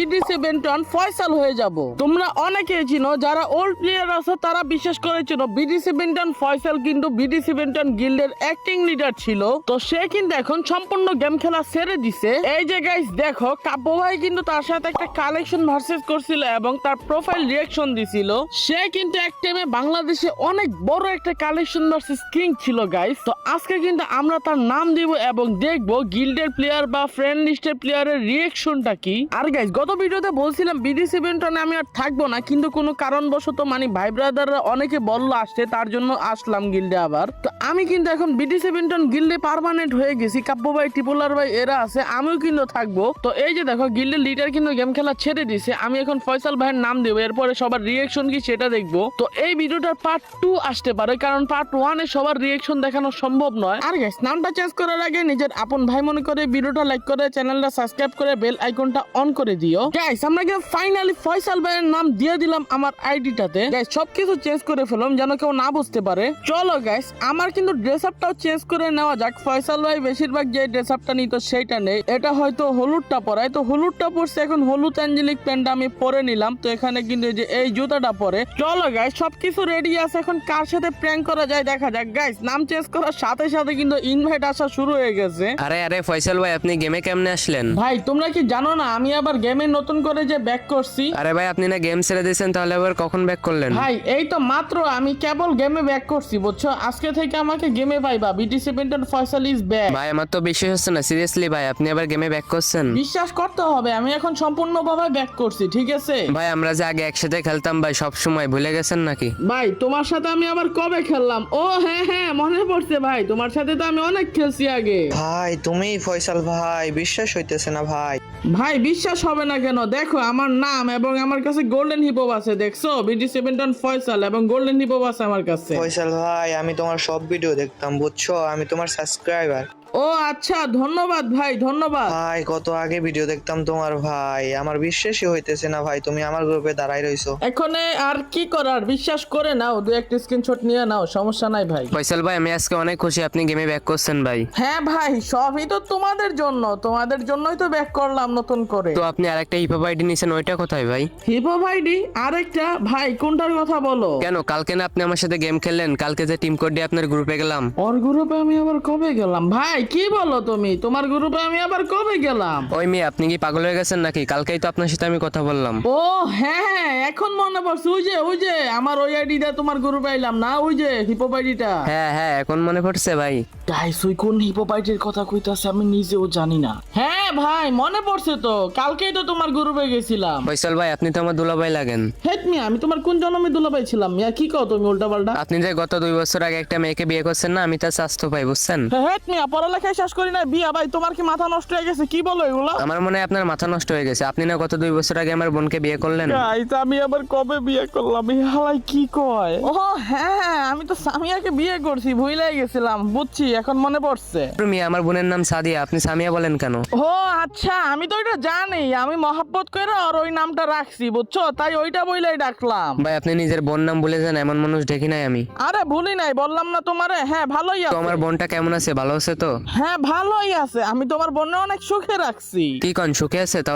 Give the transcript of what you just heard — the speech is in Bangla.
বিডিসি বেন্টন ফয়সাল হয়ে যাব। তোমরা অনেকেই চিনো, যারা ওল্ড প্লেয়ার আছে তারা বিশেষ করে চিনো বিডিসি বেন্টন ফয়সাল কিন্তু বিডিসি বেন্টন গিল্ডের অ্যাক্টিং লিডার ছিল। তো সে কিন্তু এখন সম্পূর্ণ গেম খেলা ছেড়ে দিছে। এই যে গাইস দেখো, কাব্য ভাই কিন্তু তার সাথে একটা কালেকশন ভার্সেস করছিল এবং তার প্রোফাইল রিঅ্যাকশন দিছিল। সে কিন্তু এক টাইমে বাংলাদেশে অনেক বড় একটা কালেকশন ভার্সেস কিং ছিল গাইস। তো আজকে কিন্তু আমরা তার নাম দিব এবং দেখবো গিল্ডের প্লেয়ার বা ফ্রেন্ড লিস্টের প্লেয়ারের রিঅ্যাকশনটা কি। আর গাইস গত ভিডিওতে বলছিলাম বিডিসি বেন্টনে আমি আর থাকবো না, কিন্তু কোনো কারণবশত মানে ভাই ব্রাদাররা অনেকে বললো আসতে, তার জন্য আসলাম গিল্ডে আবার। তো আমি কিন্তু এখন বিডিসি বেন্টন গিল্ডে পার্মানেন্ট হয়ে গেছি। কাব্য ভাই, টিপুলার ভাই এরা আছে, আমিও কিন্তু থাকবো। তো এই যে দেখো, গিল্ডের লিডার কিন্তু গেম খেলা ছেড়ে দিছে। আমি এখন ফয়সাল ভাইয়ের নাম দেবো, এরপরে সবার রিঅ্যাকশন কি সেটা দেখবো। তো এই ভিডিওটার পার্ট 2 আসতে পারে, কারণ পার্ট 1 এ সবার রিঅ্যাকশন দেখানো সম্ভব নয়। আর গাইস নামটা চেঞ্জ করার আগে নিজের আপন ভাই মনে করে ভিডিওটা লাইক করে চ্যানেলটা সাবস্ক্রাইব করে বেল আইকনটা অন করে দিও। গাইস আমরা কিন্তু ফাইনালি ফয়সাল ভাইয়ের নাম দিয়ে দিলাম আমার আইডিটাতে। গাইস সবকিছু চেঞ্জ করে ফেললাম যেন কেউ না বুঝতে পারে। চলো গাইস আমার কিন্তু ড্রেস আপটাও চেঞ্জ করে নেওয়া যাক। ফয়সাল ভাই বেশিরভাগ যে ড্রেস আপটা নিত সেইটা নেই, এটা হয়তো হলুদটা পরায়। তো হলুদটা পরছে, এখন হলুদ অ্যাঞ্জেলিক প্যান্টটা আমি পরে নিলাম। তো এখানে কিন্তু এই যে এই জুতাটা পরে। চলো গাইস সবকিছু রেডি আছে, এখন কার সাথে প্র্যাঙ্ক করা যায় দেখা যাক। গাইস নাম চেঞ্জ করার সাথে সাথে কিন্তু ইনভাইট আসা শুরু হয়ে গেছে। আরে আরে ফয়সাল ভাই, আপনি গেমে কেমনে আসলেন? ভাই তোমরা কি জানো না আমি আবার গেমে নতুন করে যে ব্যাক করছি? আরে ভাই, আপনি না গেম ছেড়ে দিয়েছেন, তাহলে আবার কখন ব্যাক করলেন? ভাই এই তো মাত্র আমি কেবল গেমে ব্যাক করছি, বুঝছো? আজকে থেকে আমাকে গেমে পাইবা। BTC Benton Faisal is back. ভাই আমার তো বিশ্বাস হচ্ছে না, সিরিয়াসলি ভাই আপনি আবার গেমে ব্যাক করছেন? বিশ্বাস করতে হবে, আমি এখন সম্পূর্ণভাবে ব্যাক করছি, ঠিক আছে? ভাই আমরা যে আগে একসাথে খেলতাম ভাই, সব সময় ভুলে গেছেন নাকি? ভাই তোমার সাথে আমি আবার কবে খেললাম? ও হ্যাঁ হ্যাঁ মনে পড়ছে ভাই, তোমার সাথে তো আমি অনেক খেলছি আগে। ভাই তুমি ফয়সাল ভাই, বিশ্বাস হইতেছে না ভাই। ভাই বিশ্বাস হবে না কেন? দেখো আমার নাম এবং আমার কাছে গোল্ডেন হিপহপ আছে, দেখছো? বিটিসি বেন্টন ফয়সাল এবং গোল্ডেন হিপহপ আছে আমার কাছে। ফয়সাল ভাই আমি তোমার সব ভিডিও দেখতাম, বুঝছো? আমি তোমার সাবস্ক্রাইবার। ও আচ্ছা, ধন্যবাদ ভাই, ধন্যবাদ। ভাই কত আগে ভিডিও দেখতাম তোমার ভাই, আমার বিশ্বাসই হইতেছে না ভাই তুমি আমার গ্রুপে দাঁড়াই রইছো। এখানে আর কি করার, বিশ্বাস করে নাও, দু একটা স্ক্রিনশট নিয়ে নাও, সমস্যা নাই ভাই। ফয়সাল ভাই আমি আজকে অনেক খুশি আপনি গেমে ব্যাক করছেন ভাই। হ্যাঁ ভাই, সবই তো তোমাদের জন্য, তোমাদের জন্যই তো ব্যাক করলাম নতুন করে। তো আপনি আরেকটা হিপহপ আইডি নিছেন, ওইটা কোথায় ভাই? হিপো ভাইডি আরেকটা? ভাই কোনটার কথা বলো? কেন কালকে না আপনি আমার সাথে গেম খেললেন? কালকে যে টিম কোড দিয়ে আপনার গ্রুপে গেলাম। ওর গ্রুপে আমি আবার কবে গেলাম? ভাই কি বলো তুমি? তোমার গ্রুপে আমি আবার কবে গেলাম? ওই মেয়ে, আপনি কি পাগল হয়ে গেছেন নাকি? কালকেই তো আপনার সাথে আমি কথা বললাম। ও হ্যাঁ হ্যাঁ এখন মনে পড়ছে, ওই যে আমার ওই আইডিটা তোমার গ্রুপে আইলাম না, ওই যে হিপো আইডিটা। হ্যাঁ হ্যাঁ এখন মনে পড়ছে ভাই। গাইস ওই কোন হিপো আইডির কথা কইতাছে আমি নিজেও জানি না। হ্যাঁ ভাই মনে পড়ছে তো, কালকেই তো তোমার গ্রুপে গেছিলাম। ফয়সাল ভাই আপনি তো আমার দুলাভাই লাগেন। হেট মিয়া, আমি তোমার কোন জন্মে দুলাভাই ছিলাম মিয়া? কি কও তুমি উল্টা পাল্টা? আপনি যে গত 2 বছর আগে একটা মেয়েকে বিয়ে করছেন না, আমি তার স্বাস্থ্য পাই, বুঝছেন? হেট মিয়া, পড়ালেখায় শেষ করি না বিয়া। ভাই তোমার কি মাথা নষ্ট হয়ে গেছে? কি বলো এগুলো? আমার মনে হয় আপনার মাথা নষ্ট হয়ে গেছে। আপনি না গত 2 বছর আগে আমার বোনকে বিয়ে করলেন। গাইস আমি আবার কবে বিয়ে করলাম? এই হালাই কি কয়? ও হ্যাঁ হ্যাঁ, আমি তো সামিয়াকে বিয়ে করছি, ভুলেই গেছিলাম। বুঝছি, এখন মনে পড়ছে। তুমি, আমার বোনের নাম সাদিয়া, আপনি সামিয়া বলেন কেন? ও আচ্ছা, আমি তো এটা জানি, আমি মহাব্বত করে আর ওই নামটা রাখছি, বুঝছো? তাই ওইটা বইলাই ডাকলাম। ভাই আপনি নিজের বোন নাম ভুলে যান, এমন মানুষ দেখি নাই আমি। আরে ভুলি নাই, বললাম না তোমারে? হ্যাঁ ভালোই তো আছে। আমার বোনটা কেমন আছে? ভালো আছে তো? হ্যাঁ ভালোই আছে, আমি তোমার বোন অনেক সুখে রাখছি। কি কন, সুখে আছে? তাহলে